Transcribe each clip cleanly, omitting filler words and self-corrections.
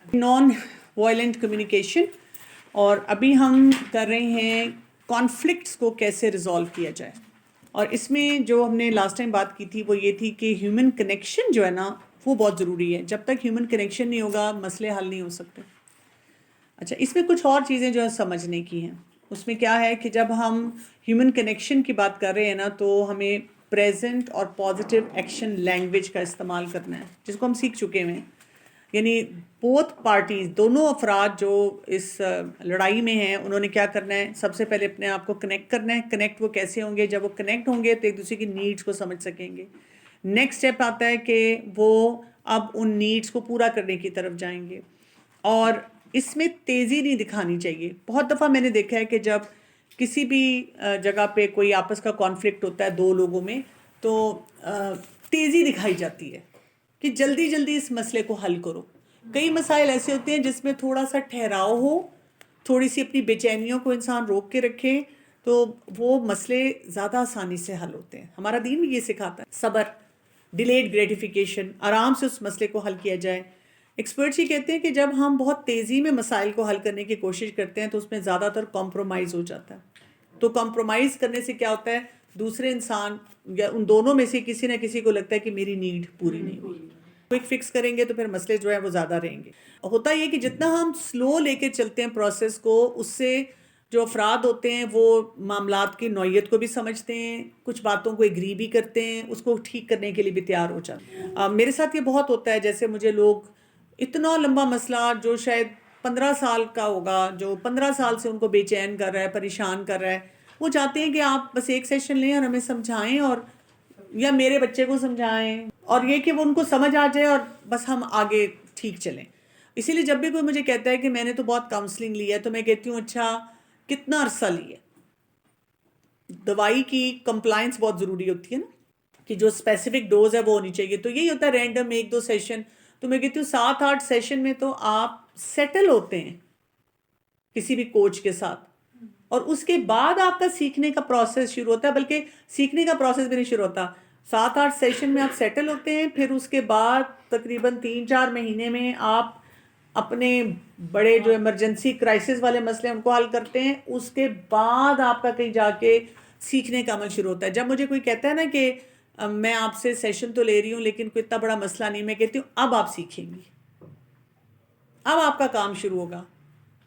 Non violent communication, اور ابھی ہم کر رہے ہیں کانفلکٹس کو کیسے ریزالو کیا جائے. اور اس میں جو ہم نے لاسٹ ٹائم بات کی تھی وہ یہ تھی کہ ہیومن کنیکشن جو ہے نا وہ بہت ضروری ہے. جب تک ہیومن کنیکشن نہیں ہوگا مسئلے حل نہیں ہو سکتے. اچھا، اس میں کچھ اور چیزیں جو ہے سمجھنے کی ہیں. اس میں کیا ہے کہ جب ہم ہیومن کنیکشن کی بات کر رہے ہیں نا تو ہمیں پریزنٹ اور پازیٹیو ایکشن لینگویج کا استعمال کرنا ہے، جس کو ہم سیکھ چکے ہیں. یعنی بوتھ پارٹیز، دونوں افراد جو اس لڑائی میں ہیں، انہوں نے کیا کرنا ہے؟ سب سے پہلے اپنے آپ کو کنیکٹ کرنا ہے. کنیکٹ وہ کیسے ہوں گے؟ جب وہ کنیکٹ ہوں گے تو ایک دوسرے کی نیڈس کو سمجھ سکیں گے. نیکسٹ اسٹیپ آتا ہے کہ وہ اب ان نیڈس کو پورا کرنے کی طرف جائیں گے. اور اس میں تیزی نہیں دکھانی چاہیے. بہت دفعہ میں نے دیکھا ہے کہ جب کسی بھی جگہ پہ کوئی آپس کا کانفلکٹ ہوتا ہے دو لوگوں میں، تو تیزی دکھائی جاتی ہے کہ جلدی جلدی اس مسئلے کو حل کرو. کئی مسائل ایسے ہوتے ہیں جس میں تھوڑا سا ٹھہراؤ ہو، تھوڑی سی اپنی بے چینیوں کو انسان روک کے رکھے تو وہ مسئلے زیادہ آسانی سے حل ہوتے ہیں. ہمارا دین بھی یہ سکھاتا ہے، صبر، ڈیلیڈ گریٹیفیکیشن، آرام سے اس مسئلے کو حل کیا جائے. ایکسپرٹس یہ کہتے ہیں کہ جب ہم بہت تیزی میں مسائل کو حل کرنے کی کوشش کرتے ہیں تو اس میں زیادہ تر کمپرومائز ہو جاتا ہے. تو کمپرومائز کرنے سے کیا ہوتا ہے؟ دوسرے انسان یا ان دونوں میں سے کسی نہ کسی کو لگتا ہے کہ میری نیڈ پوری نہیں ہوئی. کوئک فکس کریں گے تو پھر مسئلے جو ہے وہ زیادہ رہیں گے. ہوتا یہ کہ جتنا ہم سلو لے کے چلتے ہیں پروسیس کو، اس سے جو افراد ہوتے ہیں وہ معاملات کی نوعیت کو بھی سمجھتے ہیں، کچھ باتوں کو ایگری بھی کرتے ہیں، اس کو ٹھیک کرنے کے لیے بھی تیار ہو جاتے ہیں. میرے ساتھ یہ بہت ہوتا ہے. جیسے مجھے لوگ اتنا لمبا مسئلہ جو شاید 15 سال کا ہوگا، جو 15 سال سے ان کو بے چین کر رہا ہے، پریشان کر رہا ہے، وہ چاہتے ہیں کہ آپ بس ایک سیشن لیں اور ہمیں سمجھائیں، اور یا میرے بچے کو سمجھائیں، اور یہ کہ وہ ان کو سمجھ آ جائے اور بس ہم آگے ٹھیک چلیں. اسی لیے جب بھی کوئی مجھے کہتا ہے کہ میں نے تو بہت کاؤنسلنگ لی ہے، تو میں کہتی ہوں اچھا کتنا عرصہ لی ہے؟ دوائی کی کمپلائنس بہت ضروری ہوتی ہے نا، کہ جو اسپیسیفک ڈوز ہے وہ ہونی چاہیے. تو یہی ہوتا ہے رینڈم 1-2 سیشن. تو میں کہتی ہوں 7-8 سیشن میں تو آپ سیٹل ہوتے ہیں کسی بھی کوچ کے ساتھ، اور اس کے بعد آپ کا سیکھنے کا پروسیس شروع ہوتا ہے. بلکہ سیکھنے کا پروسیس بھی نہیں شروع ہوتا، 7-8 سیشن میں آپ سیٹل ہوتے ہیں. پھر اس کے بعد تقریباً 3-4 مہینے میں آپ اپنے بڑے جو ایمرجنسی کرائسس والے مسئلے ان کو حل کرتے ہیں. اس کے بعد آپ کا کہیں جا کے سیکھنے کا عمل شروع ہوتا ہے. جب مجھے کوئی کہتا ہے نا کہ میں آپ سے سیشن تو لے رہی ہوں لیکن کوئی اتنا بڑا مسئلہ نہیں، میں کہتی ہوں اب آپ سیکھیں گی، اب آپ کا کام شروع ہوگا.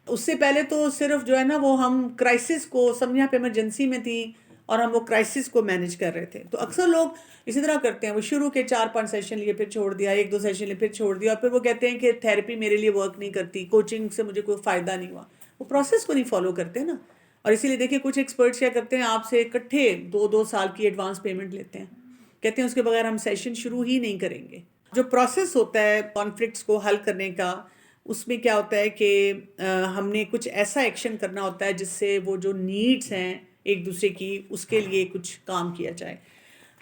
اس سے پہلے تو صرف جو ہے نا وہ ہم کرائسس کو سمجھا پہ ایمرجنسی میں تھی اور ہم وہ کرائسس کو مینج کر رہے تھے. تو اکثر لوگ اسی طرح کرتے ہیں، وہ شروع کے 4-5 سیشن لیے پھر چھوڑ دیا، 1-2 سیشن لیے پھر چھوڑ دیا، اور پھر وہ کہتے ہیں کہ تھیراپی میرے لیے ورک نہیں کرتی، کوچنگ سے مجھے کوئی فائدہ نہیں ہوا. وہ پروسیس کو نہیں فالو کرتے نا. اور اسی لیے دیکھیں کچھ ایکسپرٹس کیا کرتے ہیں، آپ سے اکٹھے 2-2 سال کی ایڈوانس پیمنٹ لیتے ہیں، کہتے ہیں اس کے بغیر ہم سیشن شروع ہی نہیں کریں گے. جو پروسیس ہوتا ہے کانفلکٹس کو حل کرنے کا، اس میں کیا ہوتا ہے کہ ہم نے کچھ ایسا ایکشن کرنا ہوتا ہے جس سے وہ جو نیڈس ہیں ایک دوسرے کی، اس کے لیے کچھ کام کیا جائے.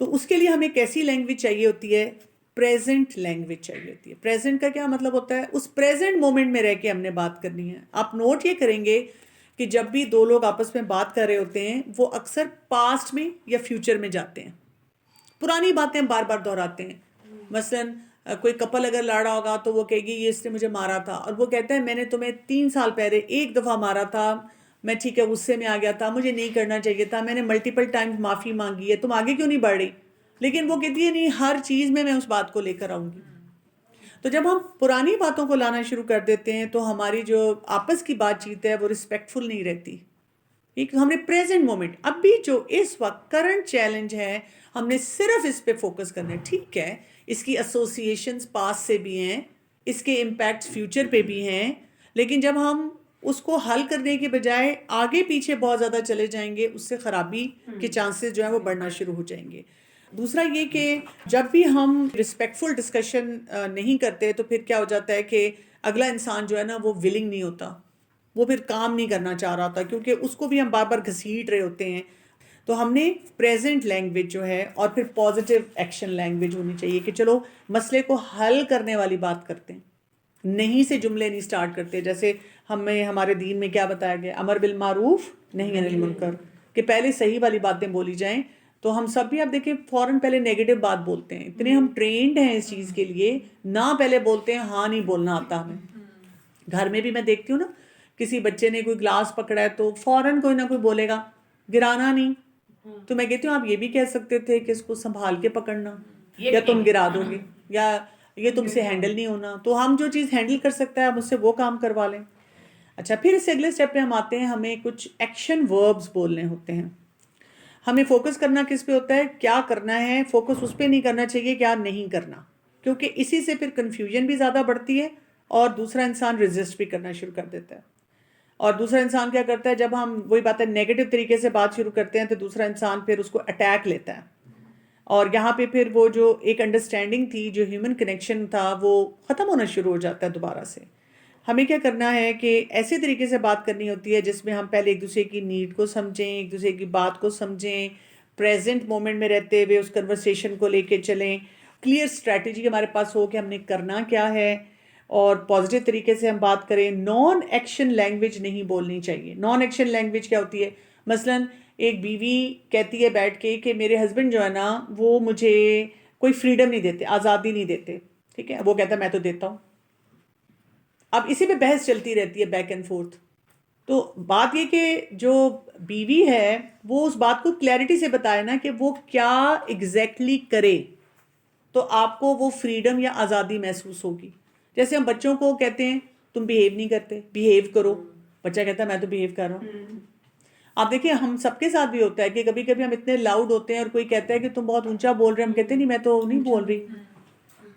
تو اس کے لیے ہمیں کیسی لینگویج چاہیے ہوتی ہے؟ پریزنٹ لینگویج چاہیے ہوتی ہے. پریزنٹ کا کیا مطلب ہوتا ہے؟ اس پریزنٹ مومنٹ میں رہ کے ہم نے بات کرنی ہے. آپ نوٹ یہ کریں گے کہ جب بھی دو لوگ آپس میں بات کر رہے ہوتے ہیں وہ اکثر پاسٹ میں یا فیوچر میں جاتے ہیں، پرانی باتیں بار بار دہراتے ہیں. مثلاً کوئی کپل اگر لڑا ہوگا تو وہ کہے گی یہ اس نے مجھے مارا تھا، اور وہ کہتا ہے میں نے تمہیں 3 سال پہلے ایک دفعہ مارا تھا، میں ٹھیک ہے غصے میں آ گیا تھا، مجھے نہیں کرنا چاہیے تھا، میں نے ملٹیپل ٹائم معافی مانگی ہے، تم آگے کیوں نہیں بڑھ رہی؟ لیکن وہ کہتی ہے نہیں، ہر چیز میں اس بات کو لے کر آؤں گی. تو جب ہم پرانی باتوں کو لانا شروع کر دیتے ہیں تو ہماری جو آپس کی بات چیت ہے وہ رسپیکٹفل نہیں رہتی. ہم نے پریزنٹ مومنٹ، اب بھی جو اس وقت کرنٹ چیلنج ہے، ہم نے صرف اس پہ فوکس کرنا ہے. ٹھیک ہے اس کی ایسوسیشنز پاس سے بھی ہیں، اس کے امپیکٹس فیوچر پہ بھی ہیں، لیکن جب ہم اس کو حل کرنے کے بجائے آگے پیچھے بہت زیادہ چلے جائیں گے، اس سے خرابی کے چانسز جو ہیں وہ بڑھنا شروع ہو جائیں گے. دوسرا یہ کہ جب بھی ہم رسپیکٹفل ڈسکشن نہیں کرتے تو پھر کیا ہو جاتا ہے کہ اگلا انسان جو ہے نا وہ ولنگ نہیں ہوتا، وہ پھر کام نہیں کرنا چاہ رہا ہوتا، کیونکہ اس کو بھی ہم بار بار گھسیٹ رہے ہوتے ہیں. تو ہم نے پریزنٹ لینگویج جو ہے اور پھر پازیٹیو ایکشن لینگویج ہونی چاہیے کہ چلو مسئلے کو حل کرنے والی بات کرتے ہیں، نہیں سے جملے نہیں سٹارٹ کرتے. جیسے ہمیں ہمارے دین میں کیا بتایا گیا؟ امر بالمعروف نہی عن المنکر، کہ پہلے صحیح والی باتیں بولی جائیں. تو ہم سب بھی آپ دیکھیں فوراً پہلے نیگیٹو بات بولتے ہیں، اتنے ہم ٹرینڈ ہیں اس چیز کے لیے، نہ پہلے بولتے ہیں ہاں نہیں بولنا آتا ہمیں. گھر میں بھی میں دیکھتی ہوں نا، کسی بچے نے کوئی گلاس پکڑا ہے تو فوراً کوئی نہ کوئی بولے گا گرانا نہیں. تو میں کہتی ہوں آپ یہ بھی کہہ سکتے تھے کہ اس کو سنبھال کے پکڑنا، یا تم گرا دو گے، یا یہ تم سے ہینڈل نہیں ہونا. تو ہم جو چیز ہینڈل کر سکتا ہے آپ اس سے وہ کام کروا لیں. اچھا، پھر اس سے اگلے اسٹیپ پہ ہم آتے ہیں، ہمیں کچھ ایکشن وربز بولنے ہوتے ہیں. ہمیں فوکس کرنا کس پہ ہوتا ہے؟ کیا کرنا ہے. فوکس اس پہ نہیں کرنا چاہیے کیا نہیں کرنا، کیونکہ اسی سے پھر کنفیوژن بھی زیادہ بڑھتی ہے اور دوسرا انسان ریزسٹ بھی کرنا شروع کر دیتا ہے. اور دوسرا انسان کیا کرتا ہے، جب ہم وہی بات ہے نیگیٹو طریقے سے بات شروع کرتے ہیں تو دوسرا انسان پھر اس کو اٹیک لیتا ہے. اور یہاں پہ پھر وہ جو ایک انڈرسٹینڈنگ تھی، جو ہیومن کنیکشن تھا، وہ ختم ہونا شروع ہو جاتا ہے دوبارہ سے. ہمیں کیا کرنا ہے کہ ایسے طریقے سے بات کرنی ہوتی ہے جس میں ہم پہلے ایک دوسرے کی نیڈ کو سمجھیں، ایک دوسرے کی بات کو سمجھیں، پریزنٹ مومنٹ میں رہتے ہوئے اس کنورسیشن کو لے کے چلیں، کلیئر اسٹریٹجی ہمارے پاس ہو کہ ہم نے کرنا کیا ہے، اور پازیٹیو طریقے سے ہم بات کریں. نان ایکشن لینگویج نہیں بولنی چاہیے. نان ایکشن لینگویج کیا ہوتی ہے؟ مثلاً ایک بیوی کہتی ہے بیٹھ کے کہ میرے ہسبینڈ جو ہے نا وہ مجھے کوئی فریڈم نہیں دیتے، آزادی نہیں دیتے. ٹھیک ہے، وہ کہتا ہے میں تو دیتا ہوں. اب اسی پہ بحث چلتی رہتی ہے بیک اینڈ فورتھ. تو بات یہ کہ جو بیوی ہے وہ اس بات کو کلیئرٹی سے بتائے نا کہ وہ کیا ایگزیکٹلی کرے تو آپ کو وہ فریڈم یا آزادی محسوس ہوگی. جیسے ہم بچوں کو کہتے ہیں تم بیہیو نہیں کرتے، بیہیو کرو. بچہ کہتا ہے میں تو بیہیو کر رہا ہوں. آپ دیکھیں ہم سب کے ساتھ بھی ہوتا ہے کہ کبھی کبھی ہم اتنے لاؤڈ ہوتے ہیں اور کوئی کہتا ہے کہ تم بہت اونچا بول رہے، ہم کہتے ہیں نہیں میں تو نہیں بول رہی،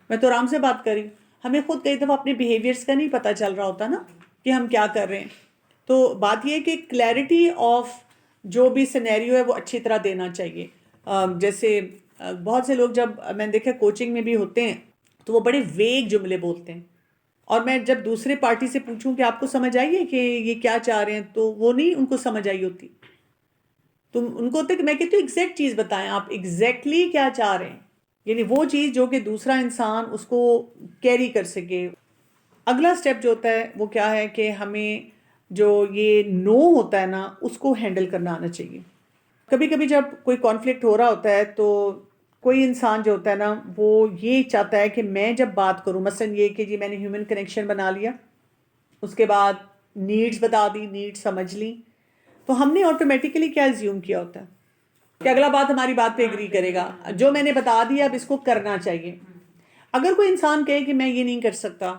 میں تو آرام سے بات کر رہی ہوں. ہمیں خود کئی دفعہ اپنے بیہیویئرس کا نہیں پتہ چل رہا ہوتا نا کہ ہم کیا کر رہے ہیں. تو بات یہ ہے کہ کلیئرٹی آف جو بھی سینیریو ہے وہ اچھی طرح دینا چاہیے. جیسے بہت سے لوگ جب میں نے دیکھا کوچنگ میں بھی ہوتے ہیں تو وہ بڑے ویگ جملے بولتے ہیں، اور میں جب دوسرے پارٹی سے پوچھوں کہ آپ کو سمجھ آئی ہے کہ یہ کیا چاہ رہے ہیں تو وہ نہیں ان کو سمجھ آئی ہوتی. تو ان کو ہوتا ہے کہ میں کہتی ہوں ایگزیکٹ چیز بتائیں آپ ایگزیکٹلی کیا چاہ رہے ہیں، یعنی وہ چیز جو کہ دوسرا انسان اس کو کیری کر سکے. اگلا سٹیپ جو ہوتا ہے وہ کیا ہے کہ ہمیں جو یہ نو ہوتا ہے نا اس کو ہینڈل کرنا آنا چاہیے. کبھی کبھی جب کوئی کانفلکٹ ہو رہا ہوتا ہے تو کوئی انسان جو ہوتا ہے نا وہ یہ چاہتا ہے کہ میں جب بات کروں، مثلاً یہ کہ جی میں نے ہیومن کنیکشن بنا لیا، اس کے بعد نیڈز بتا دی، نیڈ سمجھ لی، تو ہم نے آٹومیٹیکلی کیا زیوم کیا ہوتا ہے کہ اگلا بات ہماری بات پہ ایگری کرے گا، جو میں نے بتا دیا اب اس کو کرنا چاہیے. اگر کوئی انسان کہے کہ میں یہ نہیں کر سکتا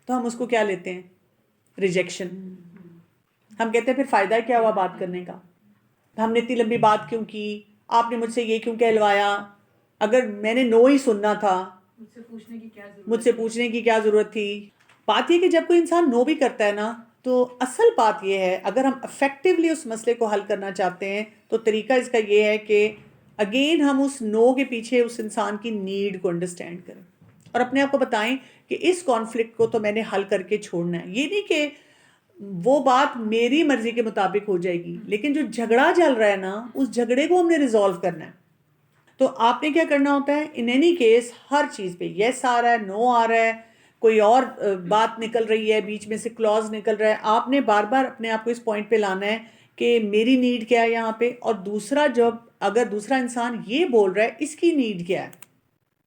تو ہم اس کو کیا لیتے ہیں؟ ریجیکشن. ہم کہتے ہیں پھر فائدہ کیا ہوا بات کرنے کا، ہم نے اتنی لمبی بات کیوں کی، آپ نے مجھ سے یہ کیوں کہلوایا، اگر میں نے نو ہی سننا تھا مجھ سے پوچھنے کی کیا ضرورت تھی. بات یہ کہ جب کوئی انسان نو بھی کرتا ہے نا تو اصل بات یہ ہے اگر ہم افیکٹولی اس مسئلے کو حل کرنا چاہتے ہیں تو طریقہ اس کا یہ ہے کہ اگین ہم اس نو کے پیچھے اس انسان کی نیڈ کو انڈرسٹینڈ کریں اور اپنے آپ کو بتائیں کہ اس کانفلکٹ کو تو میں نے حل کر کے چھوڑنا ہے. یہ نہیں کہ وہ بات میری مرضی کے مطابق ہو جائے گی، لیکن جو جھگڑا چل رہا ہے نا اس جھگڑے کو ہم نے ریزالو کرنا ہے. تو آپ نے کیا کرنا ہوتا ہے ان اینی کیس ہر چیز پہ یس آ رہا ہے، نو آ رہا ہے، کوئی اور بات نکل رہی ہے، بیچ میں سے کلوز نکل رہا ہے، آپ نے بار بار اپنے آپ کو اس پوائنٹ پہ لانا ہے کہ میری نیڈ کیا ہے یہاں پہ، اور دوسرا جب اگر دوسرا انسان یہ بول رہا ہے اس کی نیڈ کیا ہے،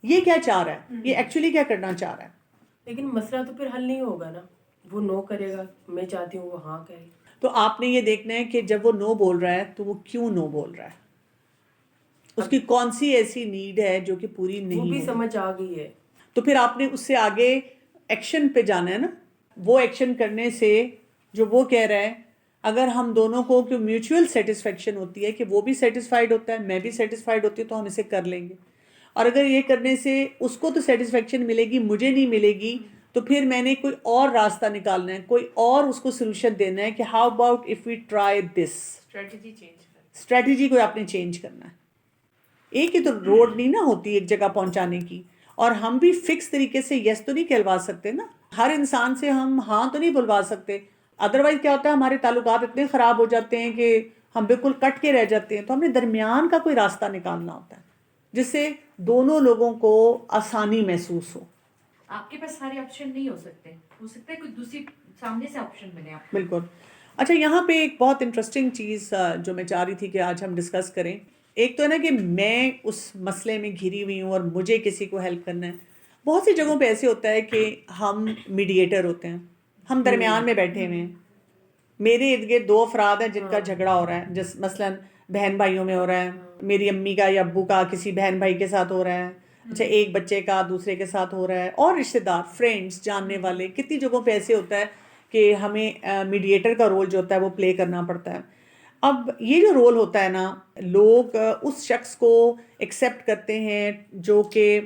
یہ کیا چاہ رہا ہے، یہ ایکچولی کیا کرنا چاہ رہا ہے. لیکن مسئلہ تو پھر حل نہیں ہوگا نا، وہ نو کرے گا، میں چاہتی ہوں وہ ہاں کہے. تو آپ نے یہ دیکھنا ہے کہ جب وہ نو بول رہا ہے تو وہ کیوں نو بول رہا ہے، اس کی کون سی ایسی نیڈ ہے جو کہ پوری نہیں وہ بھی ہو رہی. سمجھ آ گئی ہے تو پھر آپ نے اس سے آگے ایکشن پہ جانا ہے نا. وہ ایکشن کرنے سے جو وہ کہہ رہا ہے اگر ہم دونوں کو کہ میوچول سیٹسفیکشن ہوتی ہے کہ وہ بھی سیٹسفائیڈ ہوتا ہے میں بھی سیٹسفائیڈ ہوتی ہوں تو ہم اسے کر لیں گے. اور اگر یہ کرنے سے اس کو تو سیٹسفیکشن ملے گی مجھے نہیں ملے گی تو پھر میں نے کوئی اور راستہ نکالنا ہے، کوئی اور اس کو سلوشن دینا ہے کہ how about if we try this. Strategy کو آپ نے چینج کرنا ہے. ایک ہی تو روڈ نہیں نا ہوتی ایک جگہ پہنچانے کی، اور ہم بھی فکس طریقے سے یس تو نہیں کہلوا سکتے نا، ہر انسان سے ہم ہاں تو نہیں بلوا سکتے. ادروائز کیا ہوتا ہے ہمارے تعلقات اتنے خراب ہو جاتے ہیں کہ ہم بالکل کٹ کے رہ جاتے ہیں. تو ہم نے درمیان کا کوئی راستہ نکالنا ہوتا ہے جس سے دونوں لوگوں کو آسانی محسوس ہو. آپ کے پاس سارے آپشن نہیں ہو سکتے ہے کوئی دوسری سامنے سے آپشن ملے آپ. بالکل. اچھا یہاں پہ ایک بہت انٹرسٹنگ چیز جو میں چاہ رہی تھی کہ آج ہم ڈسکس کریں، ایک تو ہے نا کہ میں اس مسئلے میں گھری ہوئی ہوں اور مجھے کسی کو ہیلپ کرنا ہے. بہت سی جگہوں پہ ایسے ہوتا ہے کہ ہم میڈیٹر ہوتے ہیں، ہم درمیان میں بیٹھے ہوئے ہیں. میرے ارد گرد 2 افراد ہیں جن کا جھگڑا ہو رہا ہے، جس مثلاً بہن بھائیوں میں ہو رہا ہے، میری امی کا یا ابو کا کسی بہن بھائی کے ساتھ ہو رہا ہے، اچھا ایک بچے کا دوسرے کے ساتھ ہو رہا ہے، اور رشتے دار، فرینڈس، جاننے والے، کتنی جگہوں پہ ایسے ہوتا ہے کہ ہمیں میڈیٹر کا رول جو ہوتا ہے وہ پلے کرنا پڑتا ہے. اب یہ جو رول ہوتا ہے نا، لوگ اس شخص کو ایکسیپٹ کرتے ہیں جو کہ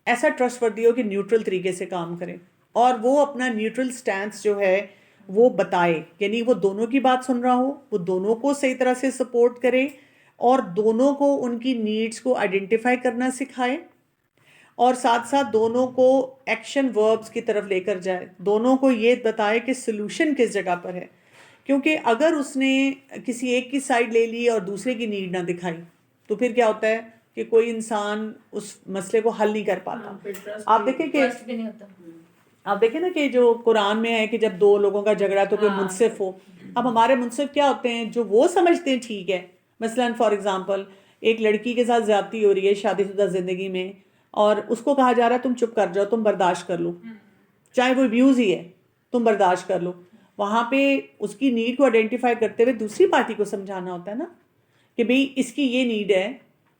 ایسا ٹرسٹ وردی ہو کہ نیوٹرل طریقے سے کام کرے، اور وہ اپنا نیوٹرل سٹینس جو ہے وہ بتائے، یعنی وہ دونوں کی بات سن رہا ہو، وہ دونوں کو صحیح طرح سے سپورٹ کرے، اور دونوں کو ان کی نیڈز کو آئیڈینٹیفائی کرنا سکھائے، اور ساتھ ساتھ دونوں کو ایکشن وربز کی طرف لے کر جائے، دونوں کو یہ بتائے کہ سلوشن کس جگہ پر ہے. کیونکہ اگر اس نے کسی ایک کی سائڈ لے لی اور دوسرے کی نیڈ نہ دکھائی تو پھر کیا ہوتا ہے کہ کوئی انسان اس مسئلے کو حل نہیں کر پاتا. آپ دیکھیں کہ ٹرسٹ بھی نہیں ہوتا. آپ دیکھیں نا کہ جو قرآن میں ہے کہ جب 2 لوگوں کا جھگڑا تو کوئی منصف ہو. اب ہمارے منصف کیا ہوتے ہیں؟ جو وہ سمجھتے ہیں ٹھیک ہے. مثلاً فار ایگزامپل ایک لڑکی کے ساتھ زیادتی ہو رہی ہے شادی شدہ زندگی میں، اور اس کو کہا جا رہا ہے تم چپ کر جاؤ، تم برداشت کر لو، چاہے وہ ابیوز ہی ہے، تم برداشت کر لو. وہاں پہ اس کی نیڈ کو آئیڈینٹیفائی کرتے ہوئے دوسری پارٹی کو سمجھانا ہوتا ہے نا کہ بھئی اس کی یہ نیڈ ہے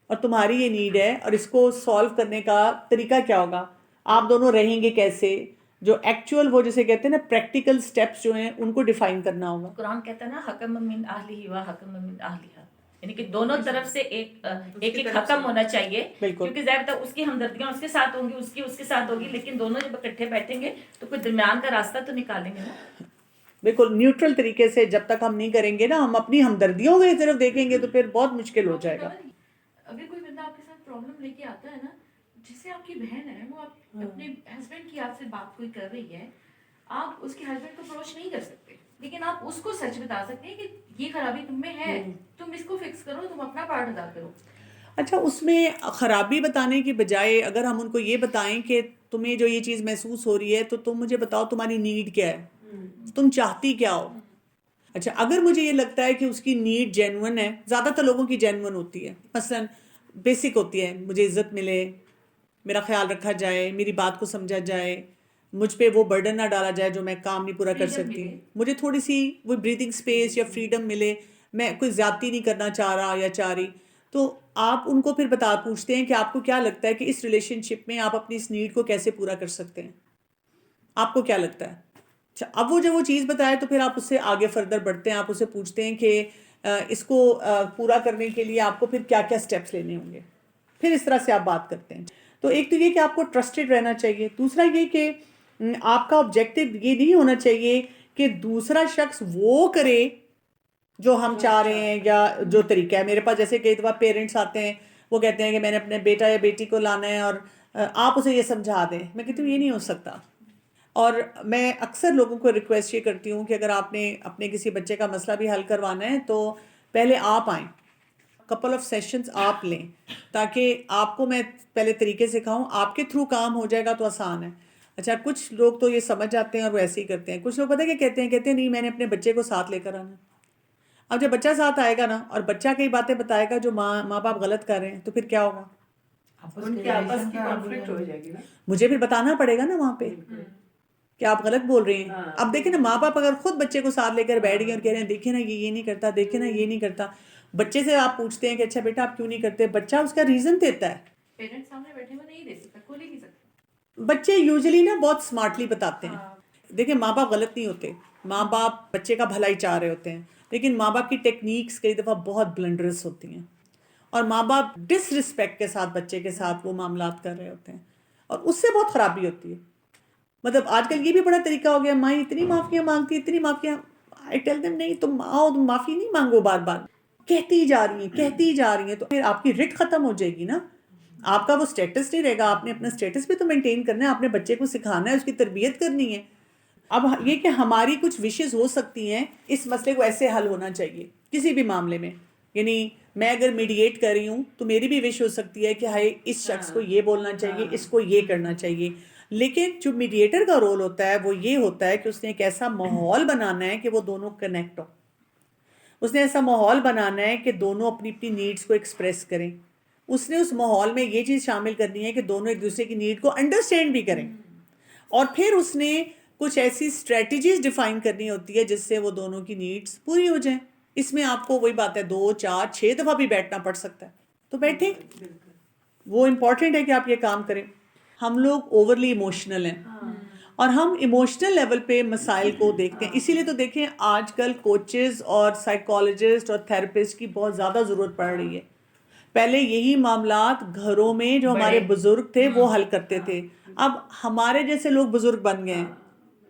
اور تمہاری یہ نیڈ ہے، اور اس کو سالو کرنے کا طریقہ کیا ہوگا، آپ دونوں رہیں گے کیسے، جو ایکچوئل وہ جسے کہتے ہیں نا پریکٹیکل سٹیپس جو ہیں ان کو ڈیفائن کرنا ہوگا. قرآن کہتا ہے نا حکم من اہلہ و حکم من اہلہا، یعنی کہ دونوں طرف سے ایک حکم ہونا چاہیے. بالکل. کیونکہ ظاہر ہے اس کی ہمدردیاں اس کے ساتھ ہوں گی، اس کی اس کے ساتھ ہوگی، لیکن دونوں جب اکٹھے بیٹھیں گے تو کوئی درمیان کا راستہ تو نکالیں گے نا. بالکل نیوٹرل طریقے سے جب تک ہم نہیں کریں گے نا، ہم اپنی ہمدردیوں کی طرف دیکھیں گے تو پھر بہت مشکل ہو جائے گا. اگر کوئی بندہ آپ کے ساتھ پرابلم لے کے آتا ہے نا، جس سے آپ کی بہن ہے، وہ اپنے ہسبینڈ کی آپ سے بات کوئی کر رہی ہے، آپ اس کے ہسبینڈ کو اپروچ نہیں کر سکتے، لیکن آپ اس کو سچ بتا سکتے ہیں کہ یہ خرابی تم میں ہے، تم اس کو فکس کرو، تم اپنا پارٹ ادا کرو. اچھا اس میں خرابی بتانے کی بجائے اگر ہم ان کو یہ بتائیں کہ تمہیں جو یہ چیز محسوس ہو رہی ہے تو تم مجھے بتاؤ تمہاری نیڈ کیا ہے، تم چاہتی کیا ہو. اچھا اگر مجھے یہ لگتا ہے کہ اس کی نیڈ جینون ہے، زیادہ تر لوگوں کی جینون ہوتی ہے، مثلا بیسک ہوتی ہے مجھے عزت ملے، میرا خیال رکھا جائے، میری بات کو سمجھا جائے، مجھ پہ وہ برڈن نہ ڈالا جائے جو میں کام نہیں پورا کر سکتی، مجھے تھوڑی سی وہ بریدنگ سپیس یا فریڈم ملے، میں کوئی زیادتی نہیں کرنا چاہ رہا یا چاہ رہی. تو آپ ان کو پھر پوچھتے ہیں کہ آپ کو کیا لگتا ہے کہ اس ریلیشن شپ میں آپ اپنی اس نیڈ کو کیسے پورا کر سکتے ہیں، آپ کو کیا لگتا ہے. اچھا اب وہ جب وہ چیز بتائے تو پھر آپ اس سے آگے فردر بڑھتے ہیں، آپ اسے پوچھتے ہیں کہ اس کو پورا کرنے کے لیے آپ کو پھر کیا کیا سٹیپس لینے ہوں گے، پھر اس طرح سے آپ بات کرتے ہیں. تو ایک تو یہ کہ آپ کو ٹرسٹڈ رہنا چاہیے، دوسرا یہ کہ آپ کا آبجیکٹو یہ نہیں ہونا چاہیے کہ دوسرا شخص وہ کرے جو ہم چاہ رہے ہیں یا جو طریقہ ہے. میرے پاس جیسے کئی دفعہ پیرنٹس آتے ہیں، وہ کہتے ہیں کہ میں نے اپنے بیٹا یا بیٹی کو لانا ہے اور آپ اسے یہ سمجھا دیں. میں کہتی ہوں یہ نہیں ہو سکتا. اور میں اکثر لوگوں کو ریکویسٹ یہ کرتی ہوں کہ اگر آپ نے اپنے کسی بچے کا مسئلہ بھی حل کروانا ہے تو پہلے آپ آئیں، کپل آف سیشنز آپ لیں، تاکہ آپ کو میں پہلے طریقے سکھاؤں، آپ کے تھرو کام ہو جائے گا تو آسان ہے. اچھا کچھ لوگ تو یہ سمجھ جاتے ہیں اور وہ ایسے ہی کرتے ہیں. کچھ لوگ پتہ ہے کہ کہتے ہیں نہیں میں نے اپنے بچے کو ساتھ لے کر آنا ہے. اب جب بچہ ساتھ آئے گا نا اور بچہ کئی باتیں بتائے گا جو ماں باپ غلط کر رہے ہیں تو پھر کیا ہوگا، مجھے پھر بتانا پڑے گا نا وہاں پہ کہ آپ غلط بول رہے ہیں. اب دیکھیں نا ماں باپ اگر خود بچے کو ساتھ لے کر بیٹھ گئے اور کہہ رہے ہیں دیکھیں نا یہ نہیں کرتا، دیکھیں نا یہ نہیں کرتا، بچے سے آپ پوچھتے ہیں کہ اچھا بیٹا آپ کیوں نہیں کرتے، بچہ اس کا ریزن دیتا ہے. پیرنٹس سامنے بیٹھے ہوئے نہیں دے سکتا، کھول ہی نہیں سکتا. بچے یوزلی نا بہت سمارٹلی بتاتے ہیں. دیکھیں ماں باپ غلط نہیں ہوتے، ماں باپ بچے کا بھلا ہی چاہ رہے ہوتے ہیں، لیکن ماں باپ کی ٹیکنیکس کئی دفعہ بہت بلنڈرس ہوتی ہیں، اور ماں باپ ڈس رسپیکٹ کے ساتھ بچے کے ساتھ وہ معاملات کر رہے ہوتے ہیں، اور اس سے بہت خرابی ہوتی ہے. مطلب آج کل یہ بھی بڑا طریقہ ہو گیا، ماں اتنی معافیاں مانگتی، اتنی معافیاں. آئی ٹیل دیم نہیں، تم آؤ، تم معافی نہیں مانگو، بار بار کہتی جا رہی ہیں تو پھر آپ کی رٹ ختم ہو جائے گی نا، آپ کا وہ سٹیٹس نہیں رہے گا. آپ نے اپنا سٹیٹس بھی تو مینٹین کرنا ہے، آپ نے بچے کو سکھانا ہے، اس کی تربیت کرنی ہے. اب یہ کہ ہماری کچھ وشز ہو سکتی ہیں، اس مسئلے کو ایسے حل ہونا چاہیے کسی بھی معاملے میں. یعنی میں اگر میڈیٹ کر رہی ہوں تو میری بھی وش ہو سکتی ہے کہ ہائی اس شخص کو یہ بولنا چاہیے، اس کو یہ کرنا چاہیے. لیکن جو میڈیٹر کا رول ہوتا ہے وہ یہ ہوتا ہے کہ اس نے ایک ایسا ماحول بنانا ہے کہ وہ دونوں کنیکٹ ہو. اس نے ایسا ماحول بنانا ہے کہ دونوں اپنی اپنی نیڈز کو ایکسپریس کریں. اس نے اس ماحول میں یہ چیز شامل کرنی ہے کہ دونوں ایک دوسرے کی نیڈ کو انڈرسٹینڈ بھی کریں. اور پھر اس نے کچھ ایسی اسٹریٹجیز ڈیفائن کرنی ہوتی ہے جس سے وہ دونوں کی نیڈس پوری ہو جائیں. اس میں آپ کو وہی بات ہے 2 4 6 دفعہ بھی بیٹھنا پڑ سکتا ہے تو بیٹھیں. وہ امپورٹنٹ ہے کہ آپ یہ کام کریں. ہم لوگ اوورلی ایموشنل ہیں اور ہم ایموشنل لیول پہ مسائل کو دیکھتے ہیں. اسی لیے تو دیکھیں آج کل کوچز اور سائیکالوجسٹ اور تھراپسٹ کی بہت زیادہ ضرورت پڑ رہی ہے. پہلے یہی معاملات گھروں میں جو ہمارے بزرگ تھے وہ حل کرتے تھے. اب ہمارے جیسے لوگ بزرگ بن گئے ہیں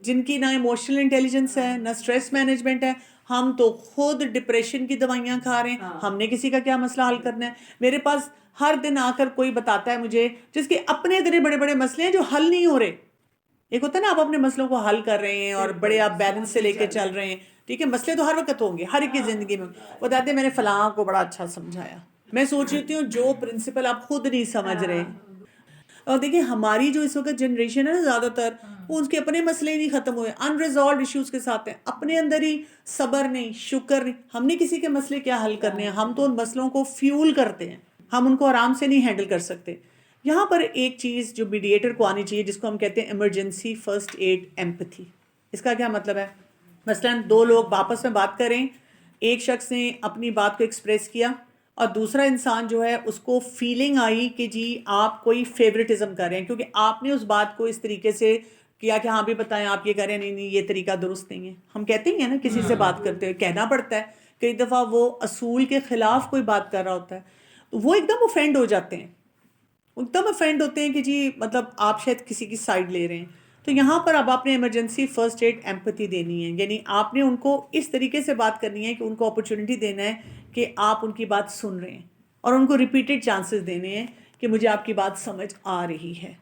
جن کی نہ ایموشنل انٹیلیجنس ہے نہ اسٹریس مینجمنٹ ہے. ہم تو خود ڈپریشن کی دوائیاں کھا رہے ہیں. ہم نے کسی کا کیا مسئلہ حل کرنا ہے؟ میرے پاس ہر دن آ کر کوئی بتاتا ہے مجھے جس کے اپنے اتنے بڑے بڑے مسئلے ہیں جو حل نہیں ہو رہے. ایک ہوتا ہے نا آپ اپنے مسئلوں کو حل کر رہے ہیں اور بڑے آپ بیلنس سے لے کے چل رہے ہیں. ٹھیک ہے مسئلے تو ہر وقت ہوں گے ہر ایک کی زندگی میں. بتاتے ہیں میں نے فلاں کو بڑا اچھا سمجھایا. میں سوچ رہی ہوں جو پرنسپل آپ خود نہیں سمجھ رہے. اور دیکھیں ہماری جو اس وقت جنریشن ہے نا زیادہ تر وہ اس کے اپنے مسئلے نہیں ختم ہوئے انریزالوڈ ایشوز کے ساتھ ہیں. اپنے اندر ہی صبر نہیں شکر نہیں. ہم نے کسی کے مسئلے کیا حل کرنے ہیں؟ ہم تو ان مسئلوں کو فیول کرتے ہیں. ہم ان کو آرام سے نہیں ہینڈل کر سکتے. یہاں پر ایک چیز جو میڈیٹر کو آنی چاہیے جس کو ہم کہتے ہیں ایمرجنسی فرسٹ ایڈ ایمپتھی. اس کا کیا مطلب ہے؟ مثلاً 2 لوگ آپس میں بات کریں. ایک شخص نے اپنی بات کو ایکسپریس کیا اور دوسرا انسان جو ہے اس کو فیلنگ آئی کہ جی آپ کوئی فیوریٹزم کر رہے ہیں کیونکہ آپ نے اس بات کو اس طریقے سے کیا کہ ہاں بھی بتائیں آپ یہ کہہ رہے ہیں. نہیں یہ طریقہ درست نہیں ہے. ہم کہتے ہیں نا کسی سے بات کرتے ہوئے کہنا پڑتا ہے. کئی دفعہ وہ اصول کے خلاف کوئی بات کر رہا ہوتا ہے تو وہ ایک دم افینڈ ہو جاتے ہیں. ایک دم افینڈ ہوتے ہیں کہ جی مطلب آپ شاید کسی کی سائڈ لے رہے ہیں. تو یہاں پر اب آپ نے ایمرجنسی فرسٹ ایڈ ایمپتھی دینی ہے. یعنی آپ نے ان کو اس طریقے سے بات کرنی ہے کہ ان کو اپرچونٹی دینا ہے کہ آپ ان کی بات سن رہے ہیں اور ان کو ریپیٹڈ چانسز دینے ہیں کہ مجھے آپ کی بات سمجھ آ رہی ہے.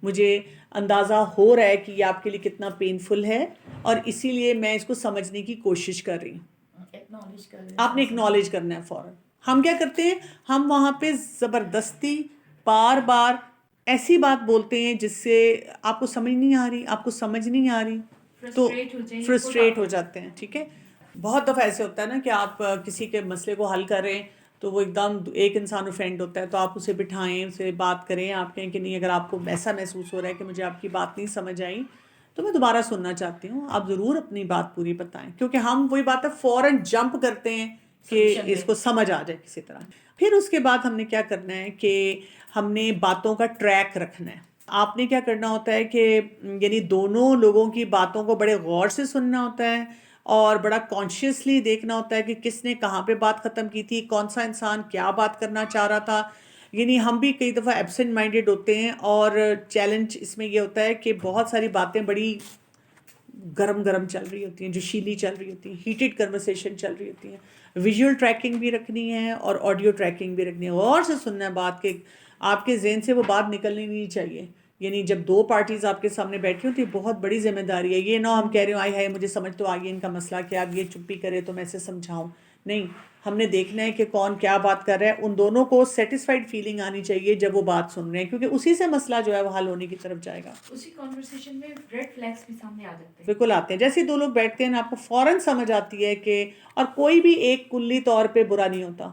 مجھے اندازہ ہو رہا ہے کہ یہ آپ کے لیے کتنا پینفل ہے اور اسی لیے میں اس کو سمجھنے کی کوشش کر رہی ہوں. آپ نے اکنالج کرنا ہے فوراً. ہم کیا کرتے ہیں ہم وہاں پہ زبردستی بار بار ایسی بات بولتے ہیں جس سے آپ کو سمجھ نہیں آ رہی آپ کو سمجھ نہیں آ رہی تو فرسٹریٹ ہو جاتے ہیں. ٹھیک ہے بہت دفعہ ایسے ہوتا ہے نا کہ آپ کسی کے مسئلے کو حل کر رہے ہیں تو وہ ایک دم ایک انسان افینڈ ہوتا ہے تو آپ اسے بٹھائیں اسے بات کریں. آپ کہیں کہ نہیں اگر آپ کو ایسا محسوس ہو رہا ہے کہ مجھے آپ کی بات نہیں سمجھ آئی تو میں دوبارہ سننا چاہتی ہوں. آپ ضرور اپنی بات پوری بتائیں کیونکہ ہم وہی بات ہے فوراً جمپ کرتے ہیں کہ اس کو سمجھ آ جائے کسی طرح. پھر اس کے بعد ہم نے کیا کرنا ہے کہ ہم نے باتوں کا ٹریک رکھنا ہے. آپ نے کیا کرنا ہوتا ہے کہ یعنی دونوں لوگوں کی باتوں کو بڑے غور سے سننا ہوتا ہے اور بڑا کانشیسلی دیکھنا ہوتا ہے کہ کس نے کہاں پہ بات ختم کی تھی کون سا انسان کیا بات کرنا چاہ رہا تھا. یعنی ہم بھی کئی دفعہ ایبسنٹ مائنڈیڈ ہوتے ہیں اور چیلنج اس میں یہ ہوتا ہے کہ بہت ساری باتیں بڑی گرم گرم چل رہی ہوتی ہیں جوشیلی چل رہی ہوتی ہیں ہیٹڈ کنورسیشن چل رہی ہوتی ہیں. ویژول ٹریکنگ بھی رکھنی ہے اور آڈیو ٹریکنگ بھی رکھنی ہے. غور سے سننا ہے بات کے آپ کے ذہن سے وہ بات نکلنی نہیں چاہیے. یعنی جب 2 پارٹیز آپ کے سامنے بیٹھی ہوں تو یہ بہت بڑی ذمہ داری ہے. یہ نہ ہم کہہ رہے ہوں آئی ہے مجھے سمجھ تو آگے ان کا مسئلہ کیا اب یہ چپی کرے تو میں اسے سمجھاؤں. نہیں ہم نے دیکھنا ہے کہ کون کیا بات کر رہا ہے. ان دونوں کو سیٹسفائیڈ فیلنگ آنی چاہیے جب وہ بات سن رہے ہیں کیونکہ اسی سے مسئلہ جو ہے وہ حل ہونے کی طرف جائے گا. اسی کنورسیشن میں ریڈ فلیگز بھی سامنے آ جاتے ہیں. بالکل آتے ہیں. جیسے 2 لوگ بیٹھتے ہیں نا آپ کو فوراً سمجھ آتی ہے کہ اور کوئی بھی ایک کلی طور پہ برا نہیں ہوتا.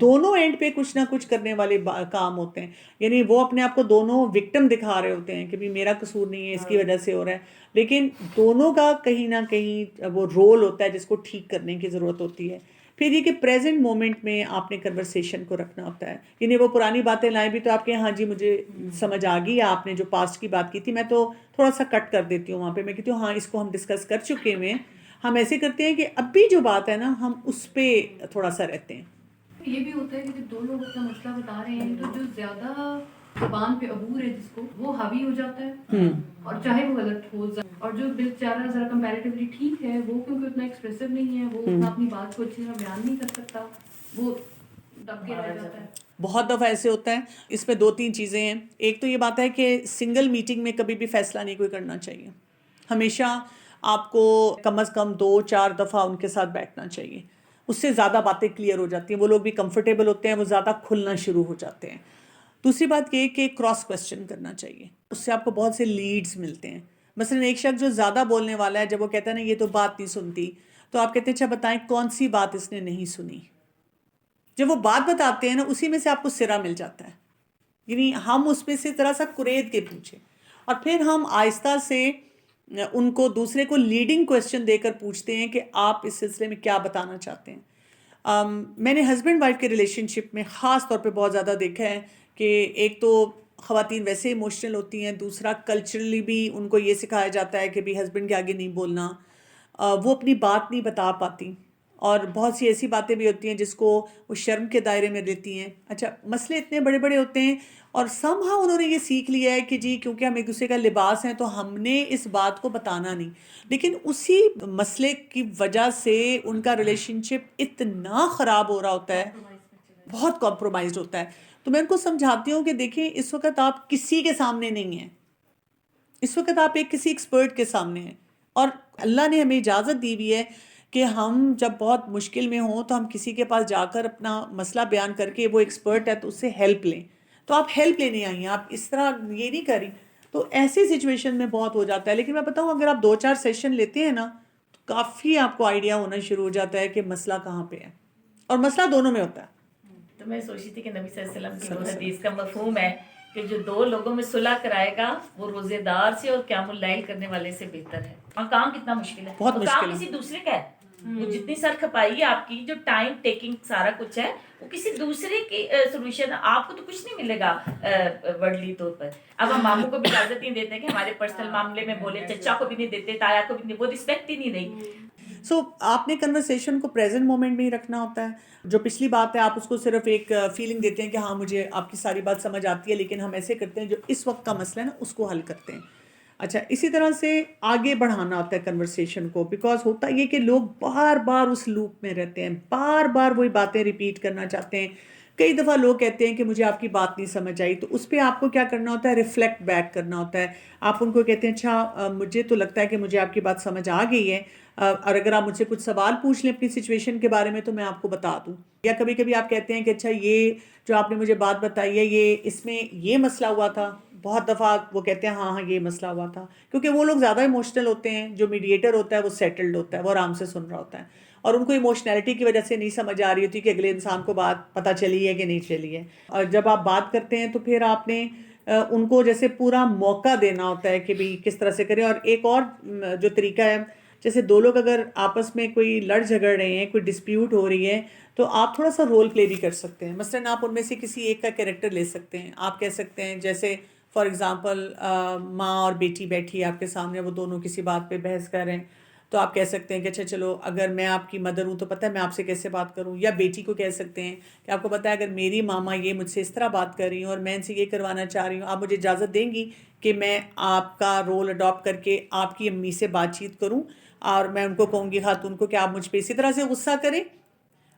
دونوں اینڈ پہ کچھ نہ کچھ کرنے والے کام ہوتے ہیں. یعنی وہ اپنے آپ کو دونوں وکٹم دکھا رہے ہوتے ہیں کہ بھی میرا قصور نہیں ہے اس کی وجہ سے ہو رہا ہے لیکن دونوں کا کہیں نہ کہیں وہ رول ہوتا ہے جس کو ٹھیک کرنے کی ضرورت ہوتی ہے. پھر یہ کہ پریزنٹ مومنٹ میں آپ نے کنورسیشن کو رکھنا ہوتا ہے. یعنی وہ پرانی باتیں لائیں بھی تو آپ کے ہاں جی مجھے سمجھ آ گئی آپ نے جو پاسٹ کی بات کی تھی میں تو تھوڑا سا کٹ کر دیتی ہوں وہاں پہ. میں کہتی ہوں ہاں اس کو ہم ڈسکس کر چکے ہیں. ہم ایسے کرتے ہیں کہ اب بھی جو بات ہے نا ہم اس پہ تھوڑا سا رہتے ہیں. یہ بھی ہوتا ہے کہ جب 2 لوگ اپنا مسئلہ بتا رہے ہیں تو جو زیادہ زبان پہ عبور ہے جس کو وہ حاوی ہو جاتا ہے اور چاہے وہ غلط ہو جائے اور جو بیچارہ ذرا کمپیریٹیولی ٹھیک ہے وہ کیونکہ اتنا ایکسپریسو نہیں ہے وہ اتنا اپنی بات کو اچھی طرح بیان نہیں کر سکتا وہ دب کے رہ جاتا ہے. بہت دفعہ ایسے ہوتا ہے. اس میں 2-3 چیزیں ہیں. ایک تو یہ بات ہے کہ سنگل میٹنگ میں کبھی بھی فیصلہ نہیں کوئی کرنا چاہیے. ہمیشہ آپ کو کم از کم 2-4 دفعہ ان کے ساتھ بیٹھنا چاہیے. اس سے زیادہ باتیں کلیئر ہو جاتی ہیں. وہ لوگ بھی کمفرٹیبل ہوتے ہیں وہ زیادہ کھلنا شروع ہو جاتے ہیں. دوسری بات یہ کہ کراس کوسچن کرنا چاہیے. اس سے آپ کو بہت سے لیڈز ملتے ہیں. مثلا ایک شخص جو زیادہ بولنے والا ہے جب وہ کہتا ہے نا یہ تو بات نہیں سنتی تو آپ کہتے ہیں اچھا بتائیں کون سی بات اس نے نہیں سنی. جب وہ بات بتاتے ہیں نا اسی میں سے آپ کو سرا مل جاتا ہے. یعنی ہم اس میں سے طرح سا کرید کے پوچھیں اور پھر ہم آہستہ سے ان کو دوسرے کو لیڈنگ کویسچن دے کر پوچھتے ہیں کہ آپ اس سلسلے میں کیا بتانا چاہتے ہیں. میں نے ہسبینڈ وائف کے ریلیشن شپ میں خاص طور پہ بہت زیادہ دیکھا ہے کہ ایک تو خواتین ویسے ایموشنل ہوتی ہیں, دوسرا کلچرلی بھی ان کو یہ سکھایا جاتا ہے کہ بھی ہسبینڈ کے آگے نہیں بولنا, وہ اپنی بات نہیں بتا پاتی, اور بہت سی ایسی باتیں بھی ہوتی ہیں جس کو وہ شرم کے دائرے میں لیتی ہیں. اچھا, مسئلے اتنے بڑے بڑے ہوتے ہیں اور سم ہاؤ انہوں نے یہ سیکھ لیا ہے کہ جی کیونکہ ہم ایک دوسرے کا لباس ہیں تو ہم نے اس بات کو بتانا نہیں, لیکن اسی مسئلے کی وجہ سے ان کا ریلیشن شپ اتنا خراب ہو رہا ہوتا ہے, بہت کمپرومائزڈ ہوتا ہے. تو میں ان کو سمجھاتی ہوں کہ دیکھیں اس وقت آپ کسی کے سامنے نہیں ہیں, اس وقت آپ ایک کسی ایکسپرٹ کے سامنے ہیں, اور اللہ نے ہمیں اجازت دی ہوئی ہے کہ ہم جب بہت مشکل میں ہوں تو ہم کسی کے پاس جا کر اپنا مسئلہ بیان کر کے, وہ ایکسپرٹ ہے تو اس سے ہیلپ لیں. تو آپ ہیلپ لینے آئی ہیں, آپ اس طرح یہ نہیں کری. تو ایسی سچویشن میں بہت ہو جاتا ہے. لیکن میں بتاؤں اگر آپ 2-4 سیشن لیتے ہیں نا تو کافی آپ کو آئیڈیا ہونا شروع ہو جاتا ہے کہ مسئلہ کہاں پہ ہے, اور مسئلہ دونوں میں ہوتا ہے. تو میں سوچی تھی کہ نبی صلی اللہ علیہ وسلم کی وہ حدیث کا مفہوم ہے کہ جو 2 لوگوں میں صلح کرائے گا وہ روزے دار سے اور قیام اللیل کرنے والے سے بہتر ہے. اور کام کتنا مشکل ہے, بہت وہ مشکل کام ہے. کسی دوسرے کا ہے, وہ جتنی سر کھپائی ہے آپ کی, جو ٹائم ٹیکنگ سارا کچھ ہے وہ کسی دوسرے کی سولوشن, آپ کو تو کچھ نہیں ملے گا ورڈلی طور پر. اب ہم ماموں کو بھی اجازت نہیں دیتے کہ ہمارے پرسنل معاملے میں بولے, چچا کو بھی نہیں دیتے, تایا کو بھی نہیں, وہ رسپیکٹ ہی نہیں رہی. سو آپ نے کنورسیشن کو پریزنٹ مومنٹ میں ہی رکھنا ہوتا ہے. جو پچھلی بات ہے آپ اس کو صرف ایک فیلنگ دیتے ہیں کہ ہاں مجھے آپ کی ساری بات سمجھ آتی ہے, لیکن ہم ایسے کرتے ہیں جو اس وقت کا مسئلہ ہے نا اس کو حل کرتے ہیں. اچھا, اسی طرح سے آگے بڑھانا ہوتا ہے کنورسیشن کو, بیکاز ہوتا یہ کہ لوگ بار بار اس لوپ میں رہتے ہیں, بار بار وہی باتیں ریپیٹ کرنا چاہتے ہیں. کئی دفعہ لوگ کہتے ہیں کہ مجھے آپ کی بات نہیں سمجھ آئی, تو اس پہ آپ کو کیا کرنا ہوتا ہے, ریفلیکٹ بیک کرنا ہوتا ہے. آپ ان کو کہتے ہیں اچھا مجھے تو لگتا ہے کہ مجھے آپ کی بات سمجھ آ گئی ہے, اور اگر آپ مجھ سے کچھ سوال پوچھ لیں اپنی سچویشن کے بارے میں تو میں آپ کو بتا دوں. یا کبھی کبھی آپ کہتے ہیں کہ اچھا یہ جو آپ نے مجھے بات بتائی ہے یہ اس میں یہ مسئلہ ہوا تھا. بہت دفعہ وہ کہتے ہیں ہاں ہاں یہ مسئلہ ہوا تھا, کیونکہ وہ لوگ زیادہ ایموشنل ہوتے ہیں. جو میڈیٹر ہوتا ہے وہ سیٹلڈ ہوتا ہے, وہ آرام سے سن رہا ہوتا ہے, اور ان کو ایموشنلٹی کی وجہ سے نہیں سمجھ آ رہی ہوتی کہ اگلے انسان کو بات پتہ چلی ہے کہ نہیں چلی ہے. اور جب آپ بات کرتے ہیں تو پھر آپ نے ان کو جیسے پورا موقع دینا ہوتا ہے کہ بھی کس طرح سے کریں. اور ایک اور جو طریقہ ہے, جیسے 2 لوگ اگر آپس میں کوئی لڑ جھگڑ رہے ہیں, کوئی ڈسپیوٹ ہو رہی ہے, تو آپ تھوڑا سا رول پلے بھی کر سکتے ہیں. مثلاً آپ ان میں سے کسی ایک کا کیریکٹر لے سکتے ہیں. آپ کہہ سکتے ہیں جیسے فار ایگزامپل ماں اور بیٹی بیٹھی ہے آپ کے سامنے, وہ دونوں کسی بات پہ بحث کر رہے ہیں, تو آپ کہہ سکتے ہیں کہ اچھا چلو اگر میں آپ کی مدر ہوں تو پتہ ہے میں آپ سے کیسے بات کروں. یا بیٹی کو کہہ سکتے ہیں کہ آپ کو پتہ ہے اگر میری ماما یہ مجھ سے اس طرح بات کر رہی ہوں اور میں ان سے یہ کروانا چاہ رہی ہوں, آپ مجھے اجازت دیں گی کہ میں آپ کا رول اڈاپٹ کر کے آپ کی امی سے بات چیت کروں, اور میں ان کو کہوں گی خاتون کو کہ آپ مجھ پہ اسی طرح سے غصہ کریں,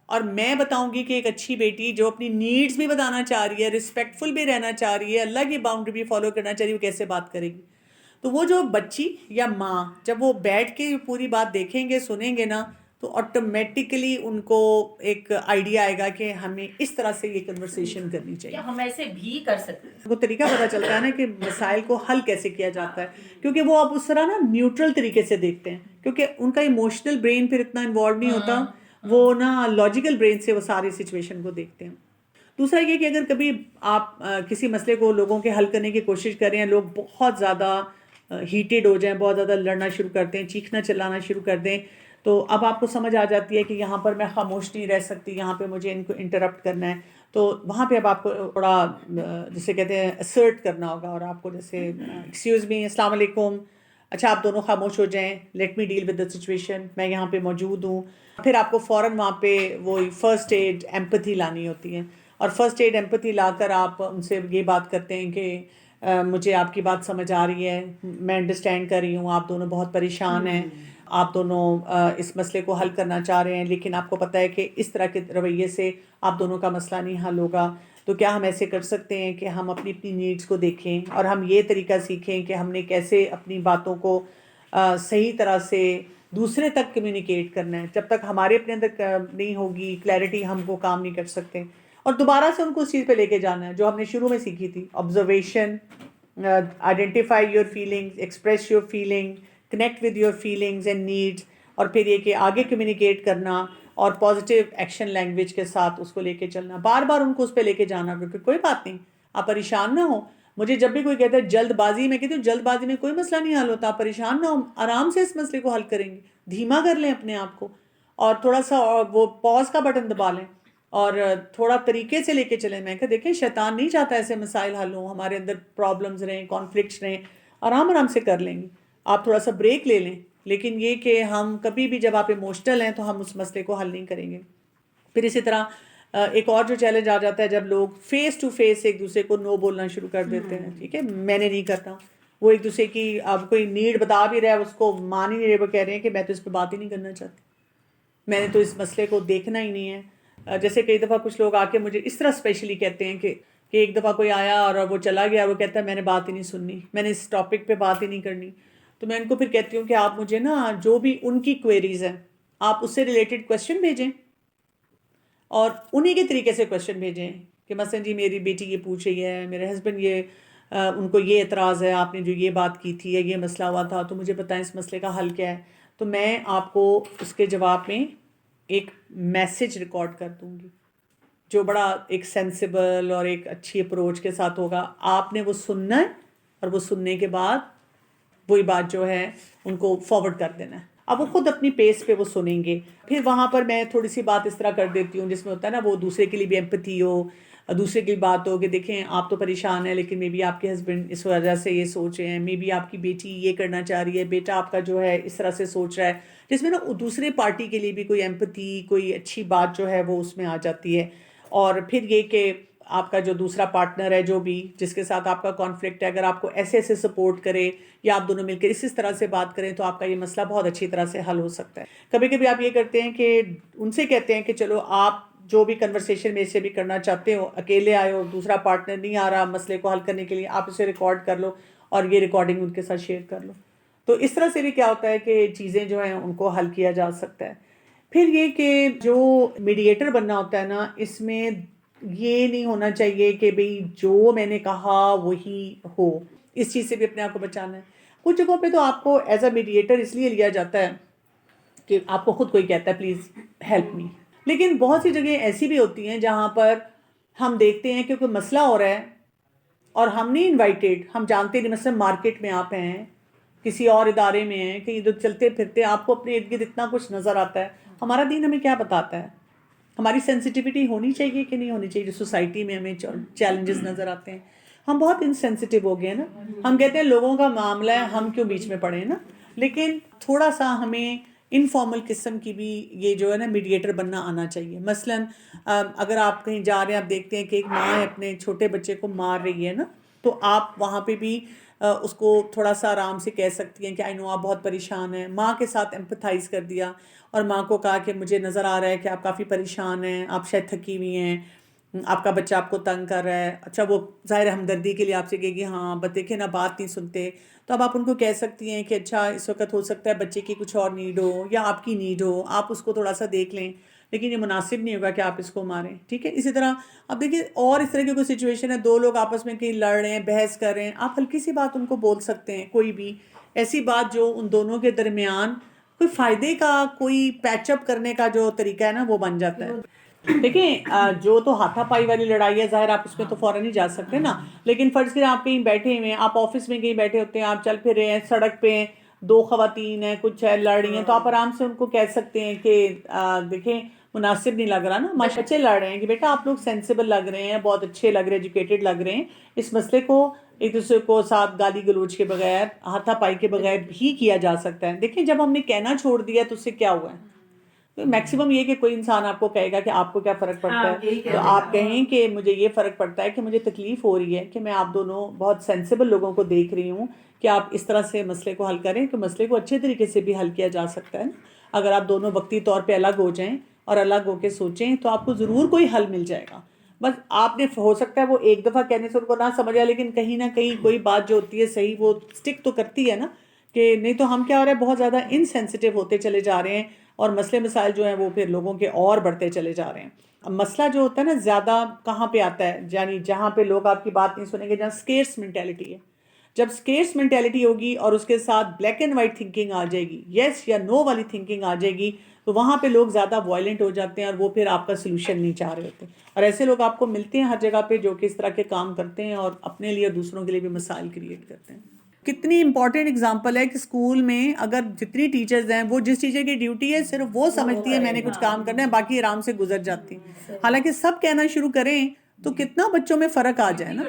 اور میں بتاؤں گی کہ ایک اچھی بیٹی جو اپنی نیڈز بھی بتانا چاہ رہی ہے, رسپیکٹفل بھی رہنا چاہ رہی ہے, اللہ کی باؤنڈری بھی فالو کرنا چاہ رہی ہے, وہ کیسے بات کرے گی. تو وہ جو بچی یا ماں جب وہ بیٹھ کے پوری بات دیکھیں گے سنیں گے نا, تو آٹومیٹکلی ان کو ایک آئیڈیا آئے گا کہ ہمیں اس طرح سے یہ کنورسیشن کرنی چاہیے. ہم ایسے بھی کر سکتے ہیں. وہ طریقہ پتہ چلتا ہے نا کہ مسائل کو حل کیسے کیا جاتا ہے, کیونکہ وہ آپ اس طرح نا نیوٹرل طریقے سے دیکھتے ہیں, کیونکہ ان کا ایموشنل برین پھر اتنا انوالو نہیں ہوتا, وہ نا لاجیکل برین سے وہ ساری سچویشن کو دیکھتے ہیں. دوسرا یہ کہ اگر کبھی آپ کسی مسئلے کو لوگوں کے حل کرنے کی کوشش کریں, لوگ بہت زیادہ ہیٹڈ ہو جائیں, بہت زیادہ لڑنا شروع کرتے ہیں, چیخنا چلانا شروع کر دیں, تو اب آپ کو سمجھ آ جاتی ہے کہ یہاں پر میں خاموش نہیں رہ سکتی, یہاں پہ مجھے ان کو انٹرپٹ کرنا ہے. تو وہاں پہ اب آپ کو تھوڑا جسے کہتے ہیں اسرٹ کرنا ہوگا, اور آپ کو جیسے ایکسکیوز می, السلام علیکم, اچھا آپ دونوں خاموش ہو جائیں, let me deal with the situation, میں یہاں پہ موجود ہوں. پھر آپ کو فوراً وہاں پہ وہی فرسٹ ایڈ ایمپتھی لانی ہوتی ہے, اور فرسٹ ایڈ ایمپتھی لا کر آپ ان سے یہ بات کرتے ہیں کہ مجھے آپ کی بات سمجھ آ رہی ہے, میں انڈرسٹینڈ کر رہی ہوں, آپ دونوں بہت پریشان ہیں, آپ دونوں اس مسئلے کو حل کرنا چاہ رہے ہیں, لیکن آپ کو پتہ ہے کہ اس طرح کے رویے سے آپ دونوں کا مسئلہ نہیں حل ہوگا. تو کیا ہم ایسے کر سکتے ہیں کہ ہم اپنی نیڈز کو دیکھیں, اور ہم یہ طریقہ سیکھیں کہ ہم نے کیسے اپنی باتوں کو صحیح طرح سے دوسرے تک کمیونیکیٹ کرنا ہے. جب تک ہمارے اپنے اندر نہیں ہوگی کلیئرٹی, ہم کو کام نہیں کر سکتے. اور دوبارہ سے ان کو اس چیز پہ لے کے جانا ہے جو ہم نے شروع میں سیکھی تھی, observation, identify your feelings, express your feeling, connect with your feelings and needs, اور پھر یہ کہ آگے کمیونیکیٹ کرنا اور پازیٹیو ایکشن لینگویج کے ساتھ اس کو لے کے چلنا, بار بار ان کو اس پہ لے کے جانا, کیونکہ کوئی بات نہیں, آپ پریشان نہ ہوں, مجھے جب بھی کوئی کہتا ہے جلد بازی، میں کہتی ہوں جلد بازی میں کوئی مسئلہ نہیں حل ہوتا، پریشان نہ ہو، آرام سے اس مسئلے کو حل کریں گے، دھیما کر لیں اپنے آپ کو، اور تھوڑا سا وہ پاز کا بٹن دبا لیں اور تھوڑا طریقے سے لے کے چلیں. میں کہ دیکھیں شیطان نہیں چاہتا ایسے مسائل حل ہوں، ہمارے اندر پرابلمز رہیں، کانفلکٹس رہیں، آرام آرام سے کر لیں گے. آپ تھوڑا سا بریک لے لیں، لیکن یہ کہ ہم کبھی بھی جب آپ ایموشنل ہیں تو ہم اس مسئلے کو حل نہیں کریں گے. پھر اسی طرح ایک اور جو چیلنج آ جاتا ہے جب لوگ فیس ٹو فیس ایک دوسرے کو نو بولنا شروع کر دیتے ہیں. ٹھیک ہے، میں نے نہیں کرنا، وہ ایک دوسرے کی اب کوئی نیڈ بتا بھی رہا ہے، اس کو مان ہی نہیں رہے، وہ کہہ رہے ہیں کہ میں تو اس پہ بات ہی نہیں کرنا چاہتی، میں نے تو اس مسئلے کو دیکھنا ہی نہیں ہے. جیسے کئی دفعہ کچھ لوگ آ کے مجھے اس طرح اسپیشلی کہتے ہیں کہ ایک دفعہ کوئی آیا اور وہ چلا گیا، وہ کہتا ہے میں نے بات ہی نہیں سننی، میں نے اس ٹاپک پہ بات ہی نہیں کرنی. تو میں ان کو پھر کہتی ہوں کہ آپ مجھے نا جو بھی ان کی کوئریز ہیں آپ اس سے ریلیٹڈ کویشچن بھیجیں اور انہی کے طریقے سے کویشچن بھیجیں کہ مثلا جی میری بیٹی یہ پوچھ رہی ہے، میرے ہسبینڈ یہ ان کو یہ اعتراض ہے، آپ نے جو یہ بات کی تھی یا یہ مسئلہ ہوا تھا تو مجھے بتائیں اس مسئلے کا حل کیا ہے. تو میں آپ کو اس کے جواب میں ایک میسج ریکارڈ کر دوں گی جو بڑا ایک سینسیبل اور ایک اچھی اپروچ کے ساتھ ہوگا. آپ نے وہ سننا ہے اور وہ سننے کے بعد وہی بات جو ہے ان کو فارورڈ کر دینا ہے. اب وہ خود اپنی پیس پہ وہ سنیں گے. پھر وہاں پر میں تھوڑی سی بات اس طرح کر دیتی ہوں جس میں ہوتا ہے نا وہ دوسرے کے لیے بھی ایمپتھی ہو، دوسرے کی بات ہو کہ دیکھیں آپ تو پریشان ہیں لیکن مے بی آپ کے ہسبینڈ اس وجہ سے یہ سوچ رہے ہیں، مے بی آپ کی بیٹی یہ کرنا چاہ رہی ہے، بیٹا آپ کا جو ہے اس طرح سے سوچ رہا ہے، جس میں نا دوسرے پارٹی کے لیے بھی کوئی ایمپتھی، کوئی اچھی بات جو ہے وہ اس میں آ جاتی ہے. اور پھر یہ کہ آپ کا جو دوسرا پارٹنر ہے جو بھی جس کے ساتھ آپ کا کانفلکٹ ہے، اگر آپ کو ایسے ایسے سپورٹ کرے یا آپ دونوں مل کے اس طرح سے بات کریں تو آپ کا یہ مسئلہ بہت اچھی طرح سے حل ہو سکتا ہے. کبھی کبھی آپ یہ کرتے ہیں کہ ان سے کہتے ہیں کہ چلو آپ جو بھی کنورسیشن میں سے بھی کرنا چاہتے ہو، اکیلے آئے ہو، دوسرا پارٹنر نہیں آ رہا مسئلے کو حل کرنے کے لیے، آپ اسے ریکارڈ کر لو اور یہ ریکارڈنگ ان کے ساتھ شیئر کر لو. تو اس طرح سے بھی کیا ہوتا ہے کہ چیزیں جو ہیں ان کو حل کیا جا سکتا ہے. پھر یہ کہ جو میڈیٹر بننا ہوتا ہے نا، اس میں یہ نہیں ہونا چاہیے کہ بھئی جو میں نے کہا وہی ہو، اس چیز سے بھی اپنے آپ کو بچانا ہے. کچھ جگہوں پہ تو آپ کو ایز اے میڈیٹر اس لیے لیا جاتا ہے کہ آپ کو خود کوئی کہتا ہے پلیز ہیلپ می، لیکن بہت سی جگہیں ایسی بھی ہوتی ہیں جہاں پر ہم دیکھتے ہیں کہ کوئی مسئلہ ہو رہا ہے اور ہم نہیں انوائٹیڈ، ہم جانتے نہیں، مثلا مارکیٹ میں آپ ہیں، کسی اور ادارے میں ہیں، کہیں ادھر چلتے پھرتے آپ کو اپنے ارد گرد اتنا کچھ نظر آتا ہے. ہمارا دین ہمیں کیا بتاتا ہے؟ ہماری سینسٹیوٹی ہونی چاہیے کہ نہیں ہونی چاہیے؟ جو سوسائٹی میں ہمیں چیلنجز نظر آتے ہیں، ہم بہت انسینسٹیو ہو گئے ہیں نا. ہم کہتے ہیں لوگوں کا معاملہ ہے، ہم کیوں بیچ میں پڑے ہیں نا. لیکن تھوڑا سا ہمیں انفارمل قسم کی بھی یہ جو ہے نا میڈیٹر بننا آنا چاہیے. مثلا اگر آپ کہیں جا رہے ہیں، آپ دیکھتے ہیں کہ ایک ماں اپنے چھوٹے بچے کو مار رہی ہے نا، تو آپ وہاں پہ بھی اس کو تھوڑا سا آرام سے کہہ سکتی ہیں کہ آئی نو آپ بہت پریشان ہیں. ماں کے ساتھ ایمپتھائز کر دیا اور ماں کو کہا کہ مجھے نظر آ رہا ہے کہ آپ کافی پریشان ہیں، آپ شاید تھکی ہوئی ہیں، آپ کا بچہ آپ کو تنگ کر رہا ہے. اچھا وہ ظاہر ہمدردی کے لیے آپ سے کہے گی ہاں بس دیکھیں نا بات نہیں سنتے، تو اب آپ ان کو کہہ سکتی ہیں کہ اچھا اس وقت ہو سکتا ہے بچے کی کچھ اور نیڈ ہو یا آپ کی نیڈ ہو، آپ اس کو تھوڑا سا دیکھ لیں، لیکن یہ مناسب نہیں ہوگا کہ آپ اس کو ماریں. ٹھیک ہے. اسی طرح اب دیکھیے اور اس طرح کی کوئی سچویشن ہے، دو لوگ آپس میں کہیں لڑ رہے ہیں، بحث کر رہے ہیں، آپ ہلکی سی بات ان کو بول سکتے ہیں، کوئی بھی ایسی بات جو ان دونوں کے درمیان کوئی فائدے کا، کوئی پیچ اپ کرنے کا جو طریقہ ہے نا وہ بن جاتا ہے. دیکھیں جو تو ہاتھا پائی والی لڑائی ہے ظاہر آپ اس میں تو فوراً نہیں جا سکتے نا، لیکن فرض کریں آپ کہیں بیٹھے ہوئے ہیں، آپ آفس میں کہیں بیٹھے ہوتے ہیں، آپ چل پھر رہے ہیں، سڑک پہ دو خواتین ہیں، کچھ ہے لڑ رہی ہیں، تو آپ آرام سے ان کو کہہ سکتے ہیں کہ دیکھیں مناسب نہیں لگ رہا نا، ماشاء بچے لڑ رہے ہیں کہ بیٹا آپ لوگ سینسیبل لگ رہے ہیں، بہت اچھے لگ رہے ہیں، ایجوکیٹڈ لگ رہے ہیں، اس مسئلے کو ایک دوسرے کو ساتھ گالی گلوچ کے بغیر، ہاتھا پائی کے بغیر بھی کیا جا سکتا ہے. دیکھیں جب ہم نے کہنا چھوڑ دیا تو اس سے کیا ہوا ہے؟ تو میکسیمم یہ کہ کوئی انسان آپ کو کہے گا کہ آپ کو کیا فرق پڑتا ہے، تو آپ کہیں کہ مجھے یہ فرق پڑتا ہے کہ مجھے تکلیف ہو رہی ہے کہ میں آپ دونوں بہت سینسیبل لوگوں کو دیکھ رہی ہوں کہ آپ اس طرح سے مسئلے کو حل کریں کہ مسئلے کو اچھے طریقے سے بھی حل کیا جا سکتا ہے. اگر آپ دونوں وقتی طور پہ الگ ہو جائیں اور الگ ہو کے سوچیں تو آپ کو ضرور کوئی حل مل جائے گا. بس آپ نے ہو سکتا ہے وہ ایک دفعہ کہنے سے ان کو نہ سمجھا، لیکن کہیں نہ کہیں کوئی بات جو ہوتی ہے صحیح وہ سٹک تو کرتی ہے نا. کہ نہیں تو ہم کیا ہو رہا ہے بہت زیادہ انسینسٹیو ہوتے چلے جا رہے ہیں اور مسئلے مسائل جو ہیں وہ پھر لوگوں کے اور بڑھتے چلے جا رہے ہیں. اب مسئلہ جو ہوتا ہے نا زیادہ کہاں پہ آتا ہے، یعنی جہاں پہ لوگ آپ کی بات نہیں سنیں گے، جہاں اسکیئرس مینٹیلٹی ہے، جب اسکیرس مینٹیلٹی ہوگی اور اس کے ساتھ بلیک اینڈ وائٹ تھنکنگ آ جائے گی, یس یا نو والی تھنکنگ آ جائے گی, تو وہاں پہ لوگ زیادہ وائلنٹ ہو جاتے ہیں اور وہ پھر آپ کا سلوشن نہیں چاہ رہے ہوتے. اور ایسے لوگ آپ کو ملتے ہیں ہر جگہ پہ جو کہ اس طرح کے کام کرتے ہیں اور اپنے لیے اور دوسروں کے لیے بھی مسائل کریٹ کرتے ہیں. کتنی امپورٹنٹ اگزامپل ہے کہ اسکول میں اگر جتنی ٹیچرز ہیں وہ جس ٹیچر کی ڈیوٹی ہے صرف وہ سمجھتی ہے میں نے کچھ کام کرنا ہے, باقی آرام سے گزر جاتی ہیں. حالانکہ سب کہنا شروع کریں تو کتنا بچوں میں فرق آ جائے نا.